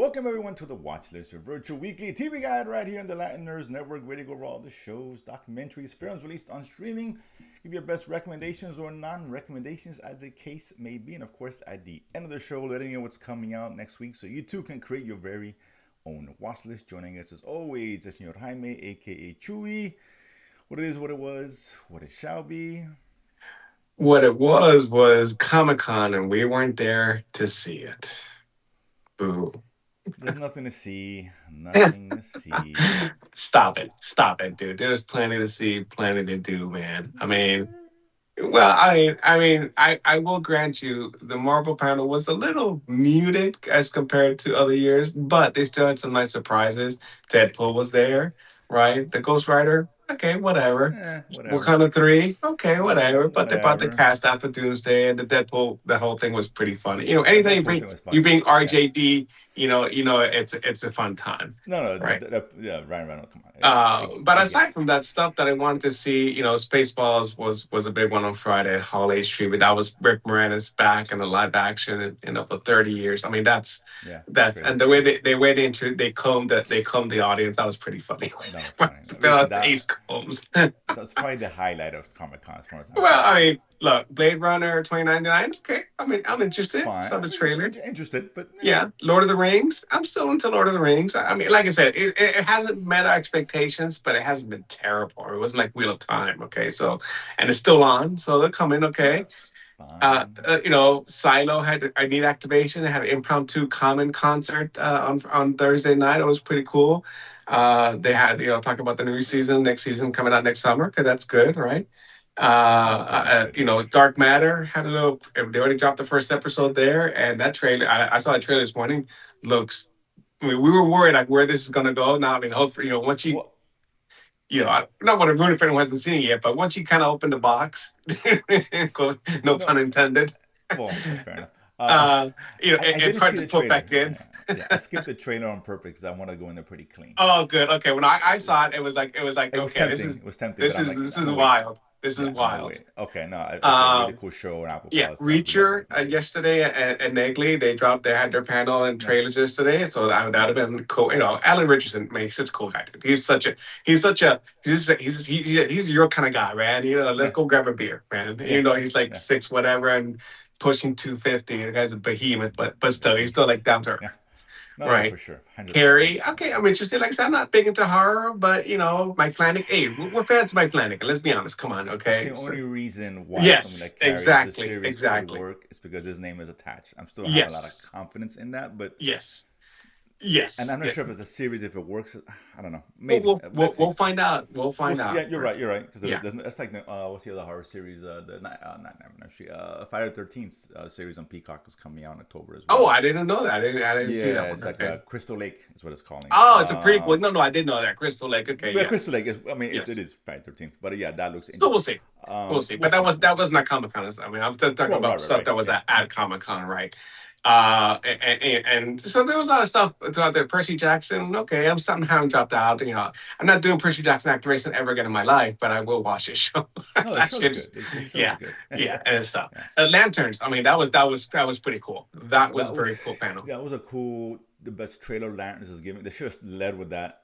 Welcome everyone to the Watchlist, your virtual weekly TV guide right here on the Latin Nerds Network, ready to go over all the shows, documentaries, films released on streaming, give your best recommendations or non-recommendations as the case may be, and of course at the end of the show, letting you know what's coming out next week so you too can create your very own watchlist. Joining us as always, the Senor Jaime, aka Chewy. What it is, what it was, what it shall be. What it was Comic-Con, and we weren't there to see it. Boo. There's nothing to see, nothing to see. Stop it, dude. There's plenty to see, plenty to do, man. I will grant you the Marvel panel was a little muted as compared to other years, but they still had some nice surprises. Deadpool was there, right? The Ghost Rider, okay, whatever. Whatever. Wakanda 3, okay, whatever. But they brought the Whatever. cast out for Doomsday, and the Deadpool, the whole thing was pretty funny. The Anytime Deadpool thing was you funny. bring Yeah. RJD, it's a fun time, No, right? yeah, Ryan Reynolds, come on. But I get aside it. from that stuff that I wanted to see, Spaceballs was a big one on Friday. Holiday Street, but that was Rick Moranis back in the live action in over 30 years. I mean, Yeah, it's that's crazy. and the way they combed the audience. That was pretty funny. That was funny. Fill Listen, out the Ace Combs. that's probably the highlight of Comic Con as far as I'm Well, I concerned. mean, look, Blade Runner 2099. Okay, I mean, I'm It's interested. fine. Saw the trailer. Interested, but Yeah, Lord of the Rings. I'm still into Lord of the Rings. I mean, like I said, it hasn't met our expectations, but it hasn't been terrible. It wasn't like Wheel of Time. Okay, so and it's still on, so they're coming. Okay, that's fine. Silo had I Need Activation. They had an impromptu Common concert on Thursday night. It was pretty cool. They had talking about the new season, next season coming out next summer. Okay, that's good, right? Okay, that's good. Yeah, for sure. Dark Matter had a little. They already dropped the first episode there, and that trailer. I saw a trailer this morning. Looks. I mean, we were worried like where this is going to go. Now, I mean, hopefully, once Well, I don't want to ruin it for anyone who hasn't seen it yet, but once you kind of open the box, no no, pun intended, well, fair enough. I it's didn't hard see to the put trailer. back in. Yeah, I skipped the trailer on purpose because I want to go in there pretty clean. Oh, good. Okay, when I saw it, It's, it was like it was okay, tempting. It was tempting, but I'm like, this I'm is gonna wait. wild. This is Yeah, I'm gonna wild. wait. Okay, no, it's a really Um, cool show on Apple Yeah, Plus. I love Reacher everything about it. yesterday and Negley, they had their panel and Yeah, trailers yesterday, so that would have been cool. Alan Richardson, man, he's such a cool guy, dude. He's your kind of guy, man. Let's yeah, go grab a beer, man. yeah, He's like yeah. six whatever and pushing 250. The guy's a behemoth, but The still, he's still like Beast. down to earth, Yeah, no, for right? sure, 100%. Carrie, okay, I'm interested. Like I said, I'm not big into horror, but Mike Flanagan. Hey, we're fans of Mike Flanagan. Let's be honest. Come on, That's the okay? So, only reason why something yes, like Carrie, if the exactly, series could exactly. work, is because his name is attached. I'm still don't have a lot of Yes. confidence in that, but Yes. and Yes. I'm not Yeah. sure if it's a series if it works. I don't know. Well, Maybe we'll we'll let's see. we'll find out. We'll We'll find see. Yeah, out. you're Right. right. You're right. Because Yeah. it's like what's the other horror series? The not Nightmare on Elm Street. Friday the 13th series on Peacock is coming out in October as Oh, well. I didn't know that. I didn't see that Yeah, one. it's like Okay. Crystal Lake is what it's calling. Oh, it's a prequel. No, no, I did know that. Crystal Lake. Okay. Yeah, Yes. Crystal Lake is. I mean, it Yes. is Friday 13th, but yeah, that looks So we'll interesting. see. We'll see. We'll But that see. was We'll that see. was not Comic Con. I mean, I'm talking Well, about stuff right. that was Yeah. at Comic Con, right? And so there was a lot of stuff throughout there. Percy Jackson. Okay, I'm something haven't dropped out. I'm not doing Percy Jackson activation ever again in my life, but I will watch his show. No, the Last show's year, good. The show is yeah, good. yeah, and stuff. Yeah. Lanterns. I mean, that was pretty cool. That was a That was very cool panel. that was a cool. The best trailer Lanterns is giving. They should have led with that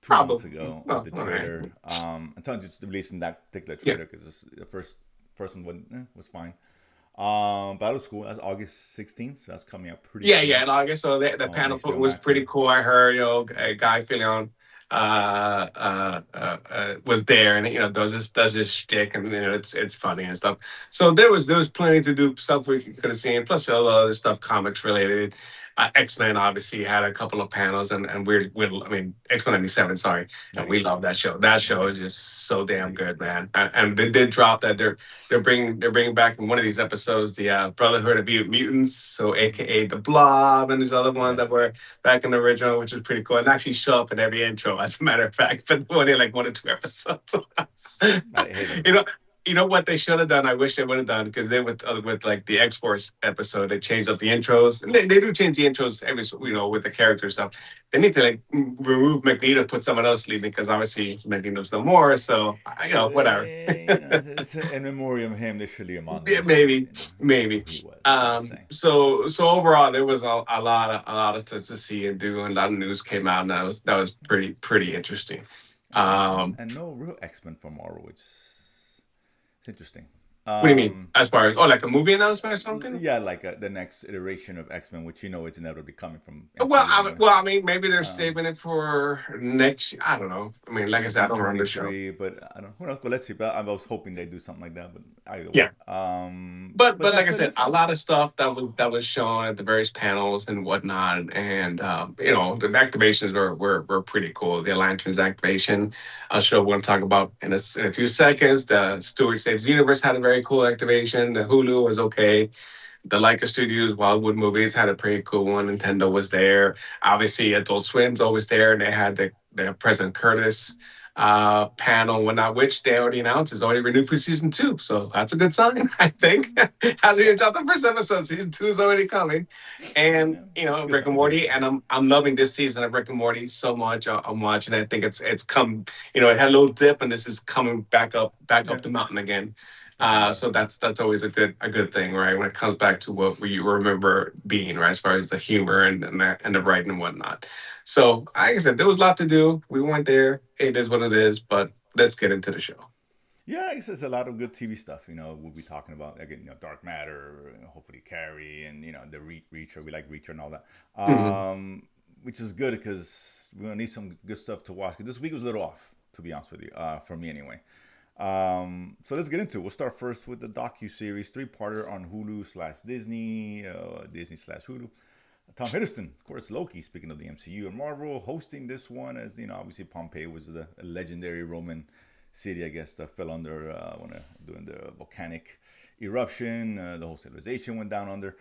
2 months Probably. ago with Well, the all right. trailer. I'm telling you, just releasing that particular Yeah. trailer because the first one was fine. But that was cool. That's August 16th, so that's coming out pretty Yeah, yeah, soon in August. So the on panel HBO was Max. Yeah, pretty cool. I heard, Guy Filion was there, and does his shtick, and it's funny and stuff. So there was plenty to do, stuff we could have seen, plus all the other stuff comics related. X-Men obviously had a couple of panels, and we're I mean X-Men 97, sorry, and we love 97. that show. That show Yeah, is just so damn yeah, good, man. And they did drop that they're bringing back in one of these episodes the Brotherhood of Mutants, so AKA the Blob, and these other ones yeah. that were back in the original, which was pretty cool, and actually show up in every intro, as a matter of fact, but only like one or two episodes. I hate them you though. know, You know what they should have done? I wish they would have done, because they with like the X Force episode, they changed up the intros. And they do change the intros every with the character stuff. They need to like remove Magneto, put someone else leading, because obviously Magneto's no more. So whatever. It's in memoriam of him. They should leave him on there Yeah, just because maybe, that's who maybe. he was. I'm just saying. So overall, there was a lot of to see and do, and a lot of news came out, and that was pretty interesting. Um, And no real X Men from Marvel, which is it's interesting. what do you mean? Um, As far as like a movie announcement or something? yeah, like the next iteration of X Men, which it's inevitably coming from Well, MCU anyway. I mean, maybe they're Um, saving it for next. I don't know. I mean, like I said, I don't run the show. 2023, but I don't. Who knows? But let's see. But I was hoping they do something like that. But either way, Yeah, but but like I that's it. said, a Listen, lot of stuff that was shown at the various panels and whatnot, and the activations were pretty cool. The Lanterns activation, I'll show. We're going to talk about in a few seconds. The Stuart Saves the Universe had a very cool activation. The Hulu was okay. The Leica Studios Wildwood Movies had a pretty cool one. Nintendo was there. Obviously, Adult Swim's always there. And they had the President Curtis panel and whatnot, which they already announced is already renewed for season two. So that's a good sign, I think. Hasn't even dropped the first episode. Season two is already coming. And yeah, it's a good Rick sign. and It's a good Morty, sign. and I'm loving this season of Rick and Morty so much. I'm watching. I think it's come. It had a little dip, and this is coming back up Yeah, the mountain again. it's not doing bad. So that's always a good thing, right? When it comes back to what we remember being, right, as far as the humor and the writing and whatnot. So, like I said, there was a lot to do. We weren't there. It is what it is. But let's get into the show. Yeah, it's a lot of good TV stuff. We'll be talking about again, Dark Matter, hopefully Carrie, and the Reacher. We like Reacher and all that, Hmm. which is good because we're gonna need some good stuff to watch. 'Cause this week was a little off, to be honest with you, for me anyway. So let's get into it. We'll start first with the docu series, three-parter on Hulu/Disney, Disney/Hulu. Tom Hiddleston, of course, Loki. Speaking of the MCU and Marvel, hosting this one as obviously Pompeii was a legendary Roman city, I guess, that fell under during the volcanic eruption. The whole civilization went down under.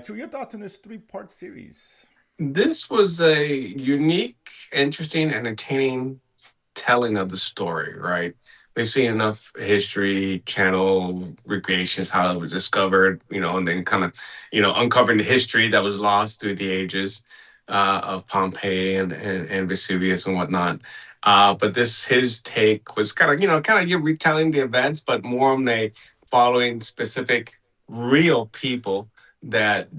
Drew, your thoughts on this three-part series? This was a unique, interesting, entertaining telling of the story, right? We've seen enough history, channel recreations, how it was discovered, and then kind of, uncovering the history that was lost through the ages of Pompeii and Vesuvius and whatnot. But his take was kind of you retelling the events, but more on a following specific real people that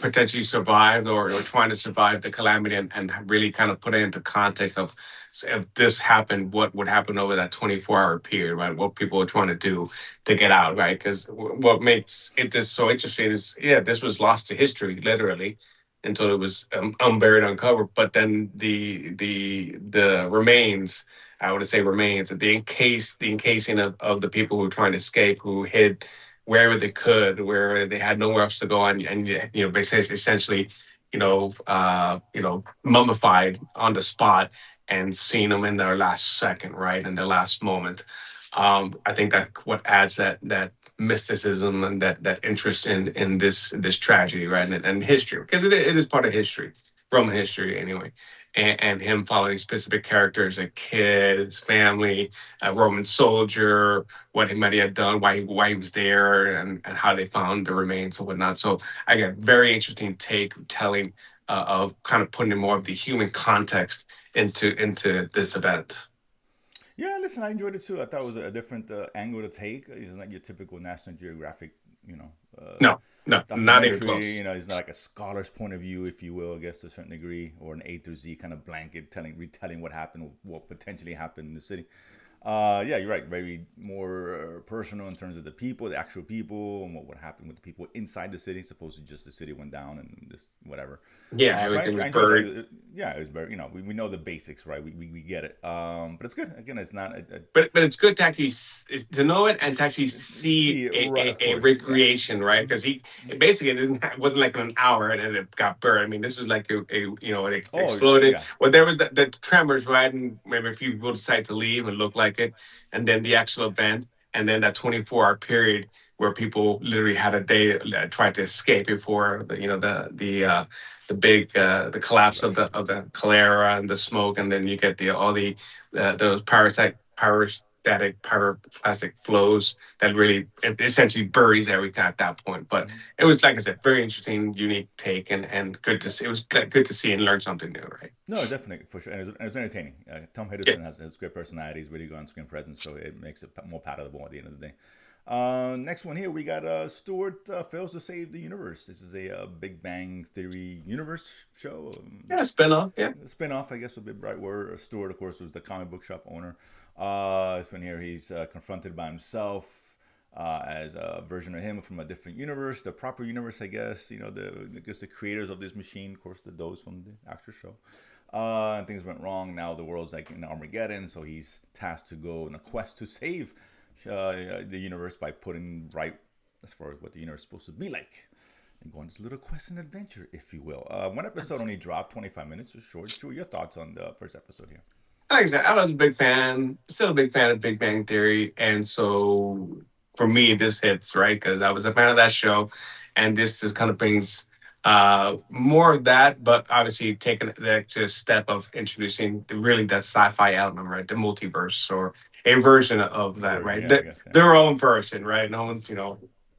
potentially survived or trying to survive the calamity, and really kind of put it into context of, so if this happened, what would happen over that 24-hour period, right? What people were trying to do to get out, right? Because what makes it this so interesting is, yeah, this was lost to history, literally, until it was unburied, uncovered. But then the remains, I would say remains, the encasing of the people who were trying to escape, who hid wherever they could, where they had nowhere else to go, and basically essentially, mummified on the spot, and seeing them in their last second, right, in their last moment. I think that what adds that mysticism and that interest in this tragedy, right, and history, because it is part of history, Roman history anyway. And him following specific characters, a kid, his family, a Roman soldier, what he might have done, why he was there, and how they found the remains and whatnot. So I got very interesting take telling of kind of putting more of the human context into this event. Yeah, listen, I enjoyed it too. I thought it was a different angle to take. It's not your typical National Geographic, you know, uh, No, no, not even documentary. close. It's not like a scholar's point of view, if you will, I guess to a certain degree, or an A to Z kind of blanket retelling what happened, what potentially happened in the city. Yeah, you're right. Very more personal in terms of the people, the actual people, and what would happen with the people inside the city, as opposed to just the city went down and just whatever. Yeah, So everything was I enjoyed that. buried. Yeah, it was very. We know the basics, right? We get it. But it's good. Again, it's not. But it's good to actually to know it, and to actually see See it, a, right? Of a course. Yeah. recreation, right? Because he it basically it wasn't like in an hour and then it got burned. I mean, this was like it Oh exploded. yeah. Well, there was the tremors, right? And maybe a few people decide to leave and look like it, and then the actual event, and then that 24-hour period where people literally had a day tried to escape before the big the collapse Eruption. of the cholera and the smoke, and then you get the all the those parasite synthetic pyroclastic flows that really it essentially buries everything at that point. But Mhm. it was, like I said, very interesting, unique take, and good to see. It was good to see and learn something new, right? No, definitely for sure, and it's entertaining. Tom Yeah, Hiddleston has great personality. He's really good on screen presence, so it makes it more palatable at the end of the day. Next one here, we got Stuart Fails to Save the Universe. This is a Big Bang Theory universe show. yeah, spin-off. Yeah. Spin-off, I guess would be the right word. Stuart, of course, was the comic book shop owner. This one here, he's confronted by himself as a version of him from a different universe, the proper universe, I guess. You know, the creators of this machine, of course, the those from the actual show. And things went wrong. Now the world's like in Armageddon, so he's tasked to go on a quest to save the universe by putting right as far as what the universe is supposed to be like. And go on this little quest and adventure, if you will. One episode only dropped, 25 minutes, so short. Drew, your thoughts on the first episode here? Like I said, I was a big fan, still a big fan of Big Bang Theory, and so for me, this hits right because I was a fan of that show, and this just kind of brings more of that, but obviously taking the extra step of introducing really that sci-fi element, right? The multiverse or a version of A that, version, right? yeah, I guess, yeah. Their own version, right? No one's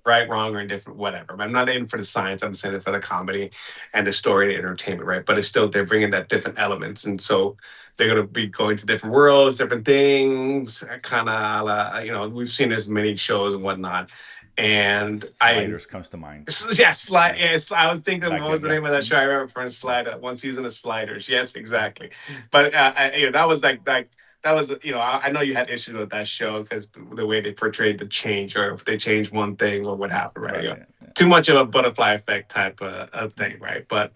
right, wrong, or indifferent, whatever. But I'm not in for the science. I'm just in it for the comedy and the story and entertainment, right? But it's still they're bringing that different elements, and so they're going to be going to different worlds, different things, kind of, we've seen this in many shows and whatnot. And Sliders comes to mind. yes, Yeah. yes, I was thinking, Back what was then, the yeah. name of that Mhm. show? I remember from Yeah. Slider, one season of Sliders. Yes, exactly. But that was like that was, I know you had issues with that show because the way they portrayed the change, or if they changed one thing or what happened, right? Right, yeah. Too much of a butterfly effect type of thing, right? But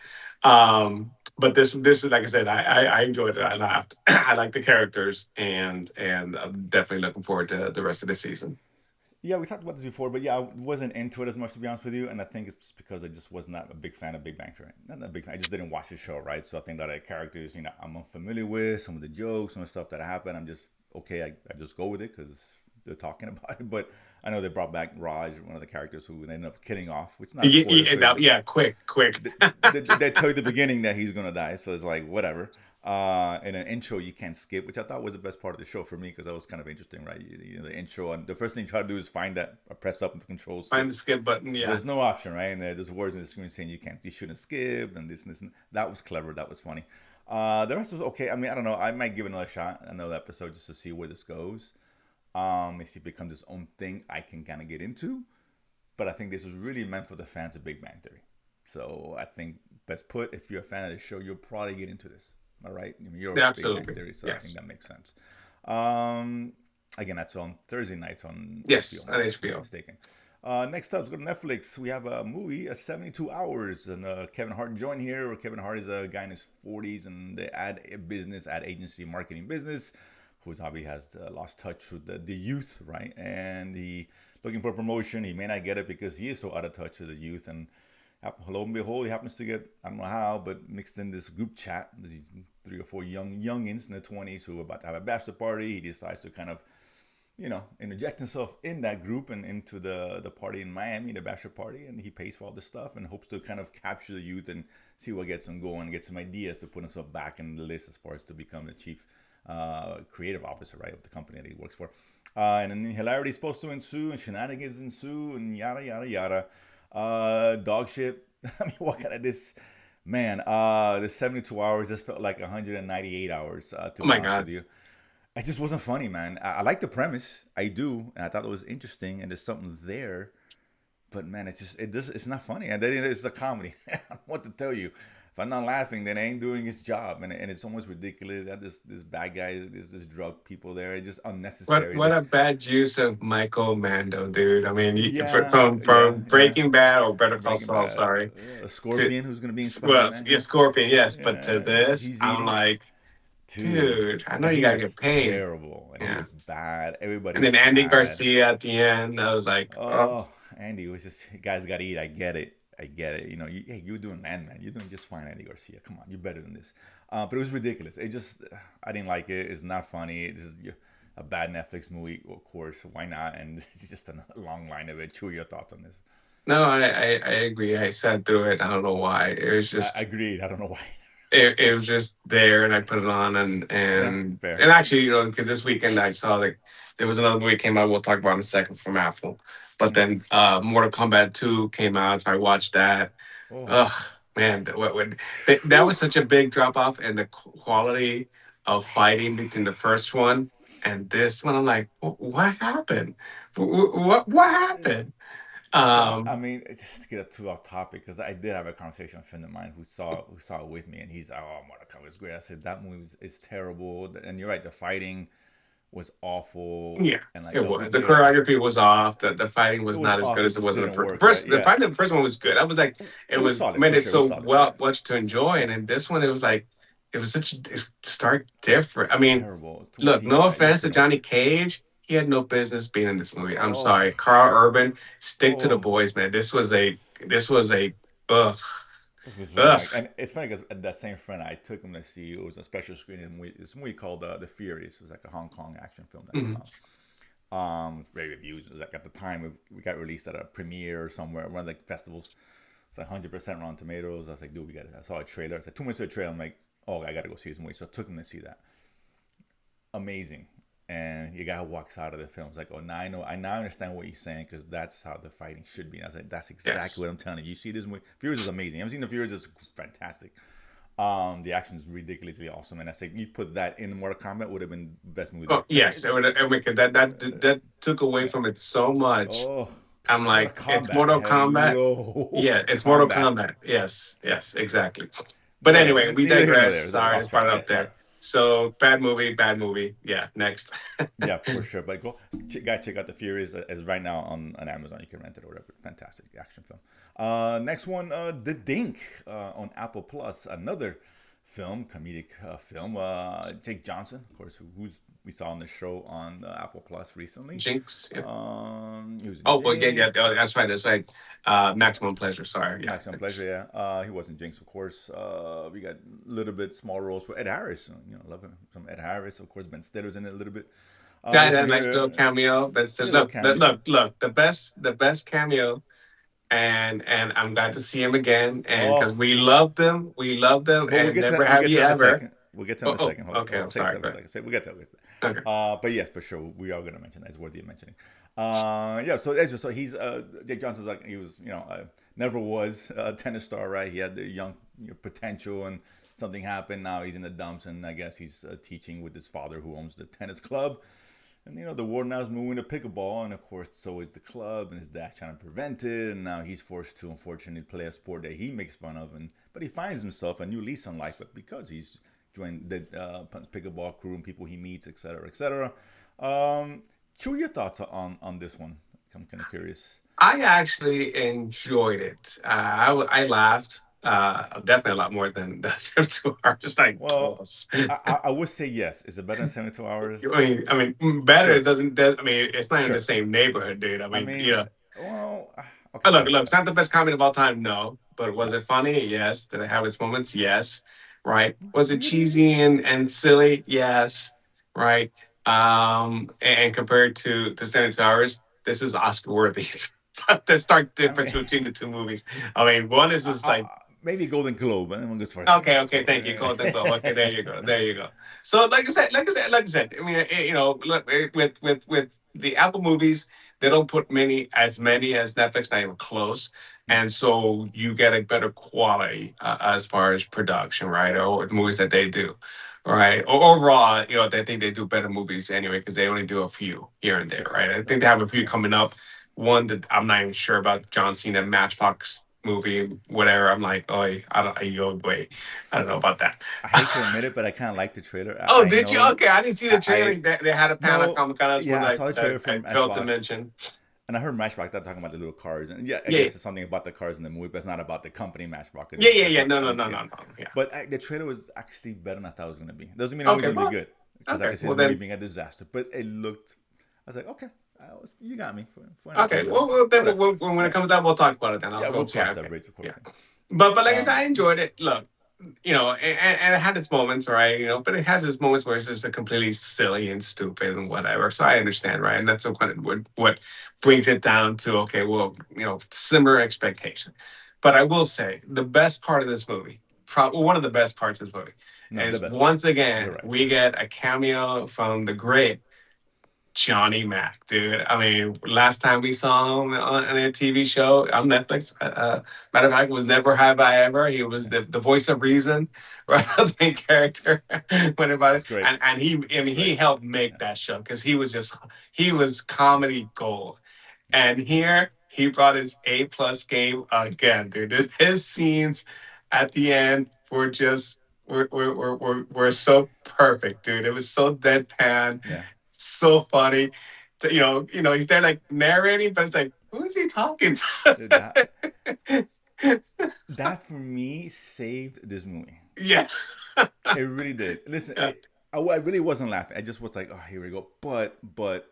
this is, like I said, I enjoyed it. I laughed. I like the characters, and I'm definitely looking forward to the rest of the season. Yeah, we talked about this before, but yeah, I wasn't into it as much, to be honest with you. And I think it's because I just was not a big fan of Big Bang Theory. Not a big fan. I just didn't watch the show, right? So I think that the characters, I'm unfamiliar with some of the jokes, some of the stuff that happened. I'm just okay. I just go with it because they're talking about it. But I know they brought back Raj, one of the characters who ended up killing off, which is not a spoiler because Yeah, quick. they tell you at the beginning that he's gonna die, so it's like whatever. In an intro you can't skip, which I thought was the best part of the show for me because that was kind of interesting, right? The intro, and the first thing you try to do is find that press up the control skip. Find the skip button. Yeah. There's no option, right? And there's words in the screen saying you shouldn't skip, and this and this. And that was clever. That was funny. The rest was okay. I mean, I don't know. I might give it another shot, another episode, just to see where this goes. If it becomes its own thing, I can kind of get into. But I think this is really meant for the fans of Big Bang Theory. So I think best put, if you're a fan of the show, you'll probably get into this. All right, I mean, you're Yeah, a Big Bang absolutely. Theory, so I think Yes. that makes sense. Um, Again, that's on Thursday nights on HBO Yes, on Max, if I'm not HBO. mistaken. Next up, let's go to Netflix. We have a movie, a 72 Hours, and Kevin Hart joined here. Or Kevin Hart is a guy in his 40s in the ad agency, marketing business, who's obviously has lost touch with the youth, right? And he looking for promotion. He may not get it because he is so out of touch with the youth. And lo and behold, he happens to get, I don't know how, but mixed in this group chat. These 3 or 4 youngins in the 20s who are about to have a bachelor party. He decides to kind of interject himself in that group and into the party in Miami, the bachelor party, and he pays for all this stuff and hopes to kind of capture the youth and see what gets him going, get some ideas to put himself back in the list as far as to become the chief creative officer, right, of the company that he works for. And then hilarity is supposed to ensue and shenanigans ensue and yada yada yada. Dog shit. I mean, what kind of this? Man, the 72 hours just felt like 198 hours, to Oh be my honest with God. you. It just wasn't funny, man. I like the premise, I do, and I thought it was interesting, and there's something there. But man, it's not funny, and then it's a comedy. I don't know what to tell you. If I'm not laughing, then I ain't doing his job, and it's almost ridiculous that this bad guy, this drug people there, it's just What unnecessary. what a bad use of Michael Mando, dude. I mean, Yeah, from yeah. Breaking Bad or Better Call Breaking Saul, Bad, sorry, a to Scorpion who's gonna be in well, Spider-Man, yeah, Scorpion, yes, but to yeah, this, he's I'm eating. like, Dude, dude, I know and you he gotta get was paid. terrible, and he Yeah. was bad. Everybody And was then Andy bad. Garcia at the end, I was like, oh, Oh, Andy was just guys got to eat. I get it. I get it. Hey, you're doing man. You're doing just fine, Andy Garcia. Come on, you're better than this. But it was ridiculous. I didn't like it. It's not funny. It's just a bad Netflix movie. Of course, why not? And it's just a long line of it. Chew your thoughts on this. no, I agree. I sat through it. I don't know why. It was I just agreed. I don't know why. it was just there, and I put it on, and Yeah, and fair. and actually, because this weekend I saw like there was another movie came out. We'll talk about in a second from Apple, but Mm. then Mortal Kombat 2 came out, so I watched that. Oh, Ugh, man, that whew. was such a big drop off in the quality of fighting between the first one and this one. I'm like, what happened? What happened? That I Um, mean, just to get too off topic, because I did have a conversation with a friend of mine who saw it with me, and he's like, "Oh, Mortal Kombat is great." I said that movie is terrible, and you're right. The fighting was awful, Yeah, and like it was. The they were like, choreography was off. The fighting it was was not as off. good It as it just was in the didn't first. The work right. first, the Yeah, fighting in the first one was good. I was like, it it was was solid made for it sure. It was so solid. Yeah, well much to enjoy, and in this one, it was like it was such a stark different. it's I mean, terrible. Too much look, no CGI. It just offense to didn't work. Johnny Cage, he had no business being in this movie. I'm Oh, sorry, Carl Urban, stick to the oh. boys, man. This was a ugh It was very ugh. like, and it's funny because that same friend I took him to see. It was a special screening movie. This movie called The Furies. It was like a Hong Kong action film that came Mhm. out. Very reviews. It was like at the time we got released at a premiere or somewhere, one of the festivals. It's like 100% Rotten Tomatoes. I was like, dude, we got it. I saw a trailer. It's like 2 minutes of the trailer. I'm like, oh, I got to go see this movie. So I took him to see that. Amazing. And the guy who walks out of the film is like, oh, now I know. I now understand what he's saying because that's how the fighting should be. And I was like, that's exactly Yes. what I'm telling you. You see this movie? Furious is amazing. You haven't seen the Furious? It's fantastic. The action is ridiculously awesome, and I say you put that in Mortal Kombat would have been the best movie Oh there. And yes, it would. That took away from it so much. oh, I'm it's Mortal like, it's Kombat. Mortal Kombat. Hello, Yeah, it's Mortal combat. Kombat. Yes, yes, exactly. But Whatever. anyway, But we neither here nor digress. there. It's like Sorry, off just brought track. it Yeah, up sorry. there. So bad movie, bad movie. Yeah, next. Yeah, for sure. But go, guys, check out the Furious as right now on Amazon. You can rent it or whatever. Fantastic action film. Next one, The Dink on Apple Plus. Another film, comedic film. Jake Johnson, of course, who's we saw on the show on Apple Plus recently. Jinx. Yeah. He was in Oh well, yeah, yeah. Oh, Jinx. that's right. That's right. Maximum pleasure. Sorry. Yeah. Maximum Pleasure, yeah. He wasn't Jinx, of course. We got a little bit small roles for Ed Harris. Love him. Some Ed Harris, of course. Ben Stiller's in it a little bit. Yeah, Wasn't that nice little here. cameo. That's the Yeah, little look. cameo. Look. The best cameo, and I'm glad to see him again. And because Oh, we loved them, but and never we'll have get to you that in a ever. second. We'll get to that in Oh, a oh, second. okay. Hold I'm on. Save it, sorry. save it, Go save ahead. it. We'll get to it. Okay. But yes, for sure, we are gonna mention that. It's worthy of mentioning. Yeah. So he's Jake Johnson's like he was never was a tennis star, right? He had the young potential, and something happened. Now he's in the dumps, and I guess he's teaching with his father, who owns the tennis club. And the world now is moving to pickleball, and of course, so is the club, and his dad's trying to prevent it. And now he's forced to, unfortunately, play a sport that he makes fun of, but he finds himself a new lease on life, but because he's joined the pickleball crew and people he meets, etc., etc. Chew your thoughts on this one. I'm kind of curious. I actually enjoyed it. I laughed. Definitely a lot more than that's 2 hours. Like Well, close. I would say yes. Is it better than 72 hours? Better Sure, doesn't. I mean, it's not in the sure. same neighborhood, dude. I I mean, mean, well, okay, look, better, look. It's better. not the best comedy of all time, no. But was No. it funny? Yes. Did it have its moments? Yes. Right. Was it Did it? cheesy and silly? Yes. Right. And compared to 72 hours, this is Oscar worthy. The stark I difference mean, between the two movies. I mean, one is just like, maybe Golden Globe, and then goes for a okay, second. okay, So, thank you, Golden Globe. Okay, there you go, there you go. So, like I said. I mean, look, with the Apple movies, they don't put many as Netflix, not even close, and so you get a better quality as far as production, right, or the movies that they do, right. Or overall, they think they do better movies anyway because they only do a few here and there, sure, right. I think they okay, have a few okay. coming up. One that I'm not even sure about, John Cena Matchbox movie, whatever. I'm like, oh, I don't, wait, I don't know about that. I hate to admit it, but I kind of like the trailer. Oh, I did you? know, Okay, I didn't see the trailer. I They had a panel no, Comic Con. That's one yeah, I saw the trailer I from failed to Matchbox, mention. and I heard Matchbox that talking about the little cars, and yeah, I Yeah, guess it's something about the cars in the movie, but it's not about the company Matchbox. yeah, It's, yeah, that's yeah. not, No, no, no, yeah. no, no. Yeah. But the trailer was actually better than I thought it was gonna be. Doesn't mean the movie's Okay, gonna be well, good, because I okay. can see Well this movie then, being a disaster. But it looked, I was like, okay, you got me for okay. entertainment. Well, then Whatever. when it Yeah, comes out, we'll talk about it. Then I'll yeah, we'll go. Yeah, cross that okay. bridge, of course. Yeah. Yeah. But like I said, I enjoyed it. Look, and it had its moments, right? But it has its moments where it's just a completely silly and stupid and whatever. So I understand, right? And that's what brings it down to, okay, well, simmer expectation. But I will say the best part of this movie. one of the best parts of this movie No, the is best part. once You're again right. we get a cameo from the great Johnny Mac, dude. I mean, last time we saw him on a TV show on Netflix, matter of fact, it was Never Have I Ever. He was the voice of reason, right? The main character. Whenever, It's great. and he, I mean, It's he great. helped Yeah. make that show because he was Yeah. comedy gold. And here he brought his A+ game again, dude. His scenes at the end were just were so perfect, dude. It was so deadpan, Yeah. so funny. He's there like narrating, but it's like, who is he talking That to? that for me saved this movie. Yeah. It really did. Listen, Yeah. I really wasn't laughing. I just was like, oh, here we go. But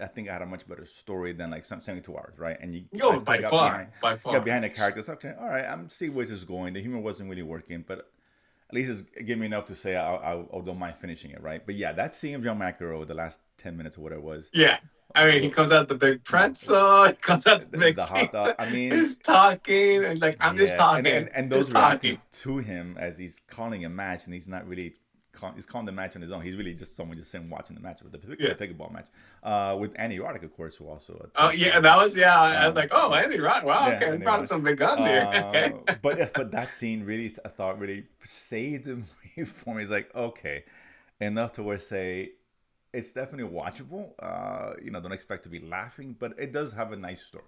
I think I had a much better story than like some 72 hours, right? And I Yo, still by far, by got far. behind the characters. Okay, all right, I'm see where this is going. The humor wasn't really working, but at least it's gave me enough to say I don't mind finishing it, right? But yeah, that scene of John McEnroe, the last 10 minutes or whatever it was, Yeah. I mean, he look, comes out the big yeah, pretzel, he comes out the big the hot dog. pizza, I mean, he's talking, and like, I'm just yeah, and talking, and just those reacting talking. to him as he's calling a match, and he's not really he's calling the match on his own. He's really just someone just sitting watching the match with Yeah. the pickleball match, with Andy Roddick, of course, who also Oh, attempts yeah, to. that was, yeah. I was like, oh, Yeah, Andy Rod. Wow, yeah, okay, we Andy brought in Roddick. some big guns here. Okay. But yes, but that scene really, I thought, really saved the movie for me. It's like, okay, enough to where say it's definitely watchable. Don't expect to be laughing, but it does have a nice story.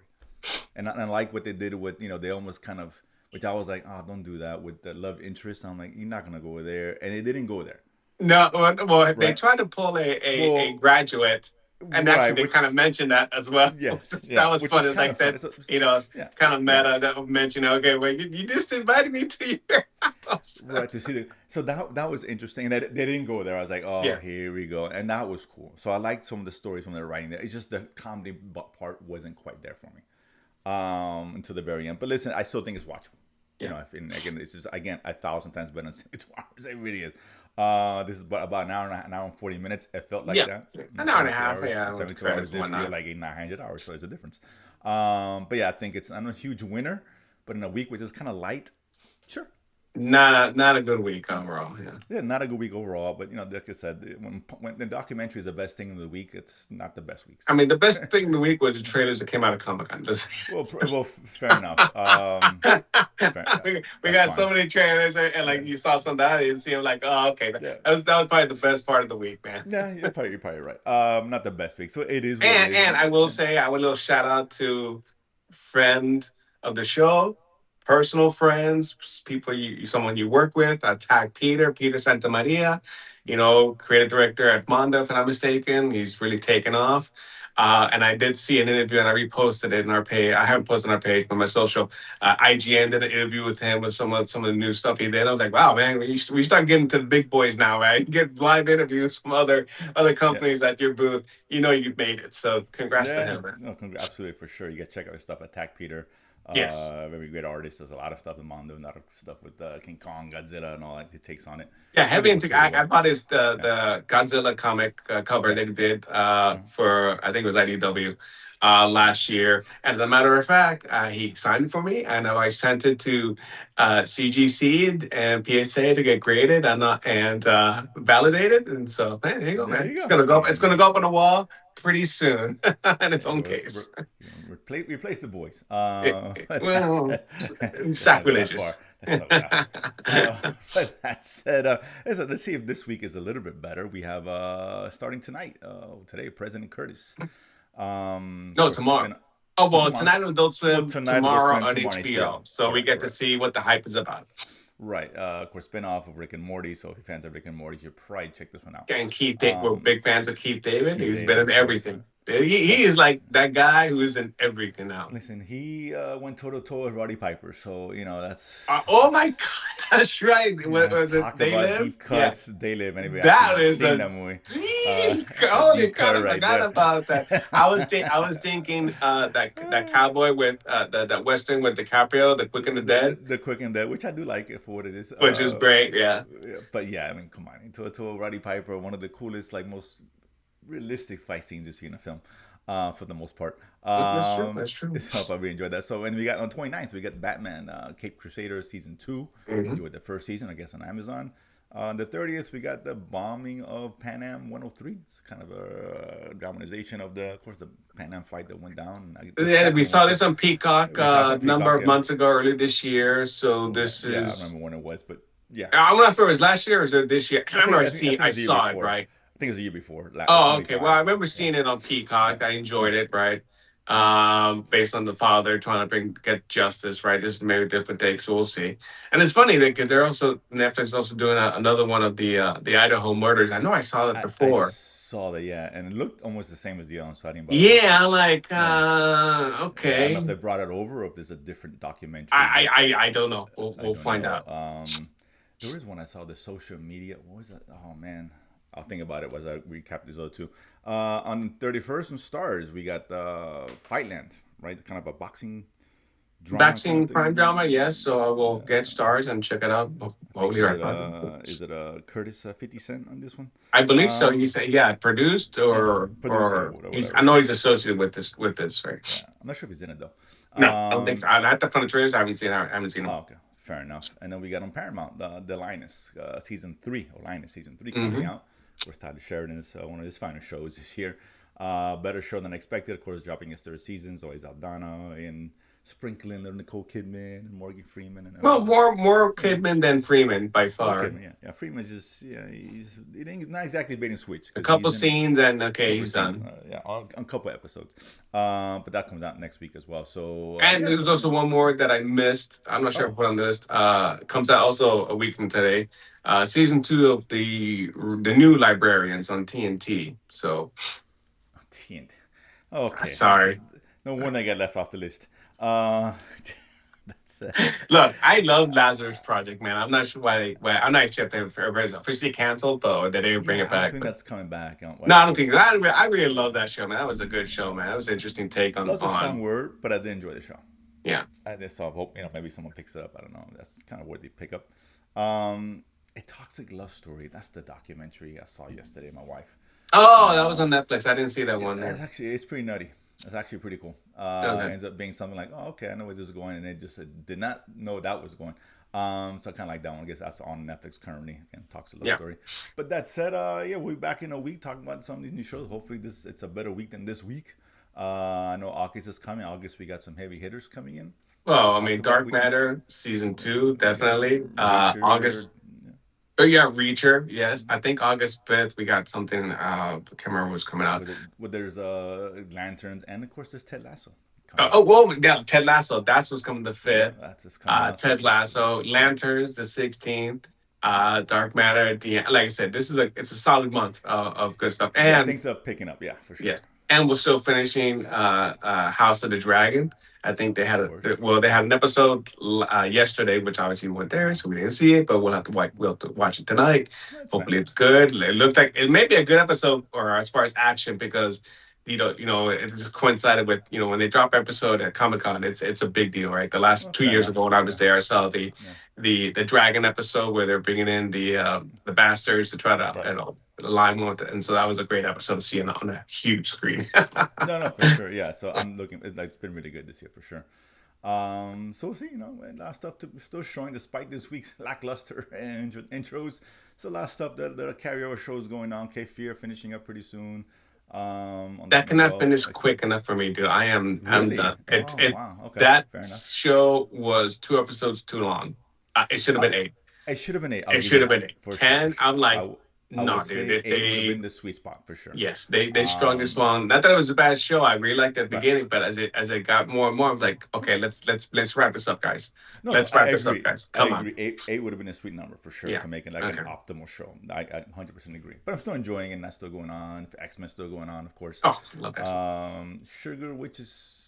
And I like what they did with, they almost kind of, which I was like, oh, don't do that with the love interest. I'm like, you're not gonna go there, and it didn't go there, No, well, they right? tried to pull a Well, graduate, and right, actually they kind of which mentioned that as well. yes, That yeah, was which was fun. It's kind like of funny. that, So, yeah, kind of yeah, meta that mentioned. Okay, well, you just invited me to your house. right, to see the so that was interesting. And that they didn't go there. I was like, oh, Yeah, here we go, and that was cool. So I liked some of the stories from their writing there. It's just the comedy part wasn't quite there for me, until the very end. But listen, I still think it's watchable. yeah, And again, it's just again 1,000 times better than 72 hours. It really is. This is about an hour and 40 minutes. It felt like yeah. that. An hour and a half. Yeah, with the 72 hours credits and did feel whatnot. like 900 hours, so there's a difference. But yeah, I think it's I'm a huge winner. But in a week which is kind of light, sure. Not a good week overall. Yeah. Yeah, not a good week overall. But like I said, when the documentary is the best thing of the week, it's not the best weeks. I mean, the best thing of the week was the trailers that came out of Comic Con. Well, fair enough. We That's got so fine. many trailers, and like Yeah, you saw some that I didn't see. I'm like, oh, okay, yeah. that was probably the best part of the week, man. Yeah, you're probably right. Not the best week, so it is what it is. And I will Yeah, say, I will little shout out to friend of the show, personal friends, people someone you work with. Tag Peter Santamaria, creative director at Mondo, if I'm not mistaken. He's really taken off. And I did see an interview, and I reposted it in our page. I haven't posted on our page, but my social. IGN did an interview with him with some of the new stuff he did. I was like, wow, man, we start getting to the big boys now, man. You get live interviews from other yeah, companies at your booth. You made it. So congrats to yeah. him, man. No, absolutely for sure. You got to check out his stuff. Attack Peter, Yes. very great artist. Does a lot of stuff in Mondo, a lot of stuff with King Kong, Godzilla, and all that. He takes on it. Yeah, Really heavy works into. really I well. bought his Yeah, the Godzilla comic cover yeah. they did Mhm. for, I think it was IDW last year. And as a matter of fact, he signed for me, and I sent it to CGC and PSA to get graded and validated. And so, man, there you go, There man. you It's go. gonna go. It's gonna go up on the wall pretty soon in its Yeah, own case. replace the boys. Well, Let's not go that far. sacrilegious. Let's not go that far. But that said, let's see if this week is a little bit better. We have starting tonight. Today, President Curtis. Of No, course, it's tomorrow. been Oh, well, tomorrow. tonight on Adult Well, Swim, tonight Adult tomorrow Swim, on tomorrow on HBO. HBO. So we Correct, get to correct. see what the hype is about. Right. Of course, spinoff of Rick and Morty. So if you're fans of Rick and Morty, you should probably check this one out. And we're Um, big fans of Keith David. Keith He's been David, in of course. everything. He is like that guy who is in everything now. Listen, he went toe to toe with Roddy Piper, so that's Oh my God, that's right. What yeah. was it? Talk They about Live? deep Yeah. cuts. They live. Anybody That actually is seen a that movie? deep. That's a Holy deep God, cut I right forgot there. about that. I was thinking that cowboy with that western with DiCaprio, The Quick and the Dead, The Quick and Dead, which I do like it for what it is. which is great. Yeah. But yeah, I mean, come on, to Roddy Piper, one of the coolest, like most realistic fight scenes you see in a film. for the most part. That's true. That's true. So I really enjoyed that. So, and we got on 29th, we got Batman, Cape Crusader season 2. Hmm. Enjoyed the first season, I guess, on Amazon. On the 30th, we got the bombing of Pan Am 103. It's kind of a dramatization of of course, the Pan Am flight that went down. The Yeah, we second one, saw this because on Peacock we saw some a number Peacock. of months ago, early this year. So Yeah, this yeah, I is. remember when it was, but yeah, I'm not sure if it was last year or is it this year. I can't remember. I think I it's the year saw it, before. right? I think it was the year before, Oh, okay. Well, I 25. remember Yeah, seeing it on yeah, Peacock. I yeah. enjoyed it, right? Based on the father trying to get justice, right? This is maybe a different take, so we'll see. And it's funny that they're also Netflix is also doing another one of the Idaho murders. I know I saw that I before. saw that, yeah, and it looked almost the same as the other one, so I didn't bother watching Yeah, it. I'm like, Yeah, yeah. I don't know if okay. they brought it over or if there's a different documentary, but I don't know. I We'll don't find know. out. There is one I saw, the social media. What was that? Oh man, I'll think about it as I recap these other two. On 31st on Stars, we got Fightland, right? Kind of a boxing drama kind of Vaccine Prime drama, thing. yes. So I will get Uh, stars and check it out. I think Hopefully, right. is it Curtis 50 Cent on this one? I believe so. You Um, say, yeah, produced yeah, produced, yeah, or he's. I whatever. know he's associated with this, right? Yeah, I'm not sure if he's in it though. No, I don't think so. I have to find the trailers. I haven't seen them. Oh, okay, fair enough. And then we got on Paramount the Linus season 3, or Linus season 3 coming Hmm. out. Of course, Tyler Sheridan is one of his finest shows this year. Better show than expected. Of course, dropping his third season. Zoe Saldana and sprinkling little Nicole Kidman and Morgan Freeman and Well, more you know, Kidman than Freeman by more far. Kidman. Yeah, yeah. Freeman's just he's not exactly bait and switch A because couple he's in scenes and a okay, couple of he's scenes. done. Yeah, on a couple of episodes. But that comes out next week as well. So And yeah, there's so also one more that I missed. I'm not sure if I oh, put on the list. Comes out also a week from today. Season 2 of the new Librarians on TNT. So TNT. Okay, sorry. no wonder I got left off the list. Uh, that's Look, I love Lazarus Project, man. I'm not sure why I'm not sure if everybody's officially canceled though, or they didn't bring yeah. it I don't back. think But that's coming back. no, I don't think Unfortunately, I really love that show, man. That was a good show, man. That was an interesting take that's a strong on word, but I did enjoy the show. yeah. I just hope maybe someone picks it up. I don't know. That's kind of worthy pick up. Um, a Toxic Love Story. That's the documentary I saw yesterday. My wife. Oh, that was Uh, on Netflix. I didn't see that yeah, one there. it's pretty nutty. It's actually pretty cool. Okay. Ends up being something like, oh, okay, I know where this is going, and it just did not know that was going. So kind of like that one. I guess that's on Netflix currently. Again, Toxic Love Yeah. Story. But that said, yeah, we'll be back in a week talking about some of these new shows. Hopefully, it's a better week than this week. I know August is coming. August, we got some heavy hitters coming in. Like we Well, I talked mean, about. Dark Matter season 2, Yeah, definitely. Reacher. August. Oh yeah, Reacher. Yes, I think August 5th we got something. I can't remember what's coming out. There's Lanterns, and of course there's Ted Lasso Oh, coming oh out. well, yeah, Ted Lasso. That's what's coming the Yeah, 5th. that's just coming out. So Ted Lasso, Lanterns the 16th. Dark Matter at the end. Like I said, it's a solid month of good stuff. yeah, And things are picking up. Yeah, for sure. yes, and we're still finishing House of the Dragon. I think Of course. they had an episode yesterday, which obviously we weren't there, so we didn't see it. But we'll have to watch it tonight. That's fine. Hopefully, it's good. It looked like it may be a good episode, or as far as action, because it just coincided with when they drop episode at Comic-Con. It's a big deal, right? The last Well, two fair years enough. ago when I was Yeah, there, I saw the yeah. the the dragon episode where they're bringing in the bastards to try to Right. align with it, and so that was a great episode to see it on a huge screen. No, no, for sure. Yeah. So I'm looking. It's been really good this year for sure. So we'll see, a lot of stuff still showing despite this week's lackluster intros. So a lot of stuff that are carryover shows going on. K Fear finishing up pretty soon. On that That one as cannot well. finish Like, quick enough for me, dude. I'm really? done. Oh wow. Okay. That Fair enough. show was 2 episodes too long. It should have Uh, been 8. it should have been 8. I'll It give you should have that been 8. for sure. For 10. sure. I'm like, I would no, dude. say 8 would have been the sweet spot for sure. Yes, they strongest Um, one. Not that it was a bad show. I really liked the right. beginning, but as it got more and more, I was like, okay, let's wrap this up, guys. No, so Let's wrap this up, guys. I Come on. agree. Eight would have been a sweet number for sure Yeah. to make it like an Okay. optimal show. I 100% agree. But I'm still enjoying it. And that's still going on. X Men still going on, of course. Oh, love that show. Sugar, which is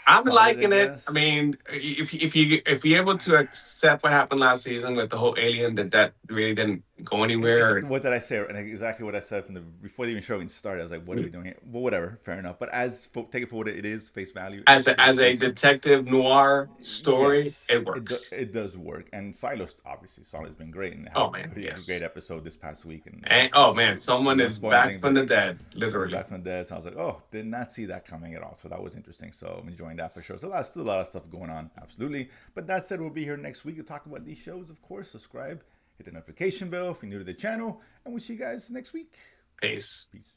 I'm solid, I liking it. I guess. mean, if you're able to accept what happened last season with the whole alien, that really didn't go anywhere. What did I say? And exactly what I said from the before the even show even started. I was like, "What are we doing here?" Well, whatever, fair enough. But take it for what it is, face value. As It's a decent. detective noir story, Yes, it works. it does work. And Silo's obviously Silo's been great and had Oh a man, really great yes. episode this past week. And And oh man, we someone won't is spoil back anything, from but the dead, someone's literally. back from the dead. So I was like, oh, did not see that coming at all. So that was interesting. So I'm enjoying that for sure. So that's still a lot of stuff going on, absolutely. But that said, we'll be here next week to talk about these shows. Of course, subscribe, hit the notification bell if you're new to the channel, and we'll see you guys next week. Peace. Peace.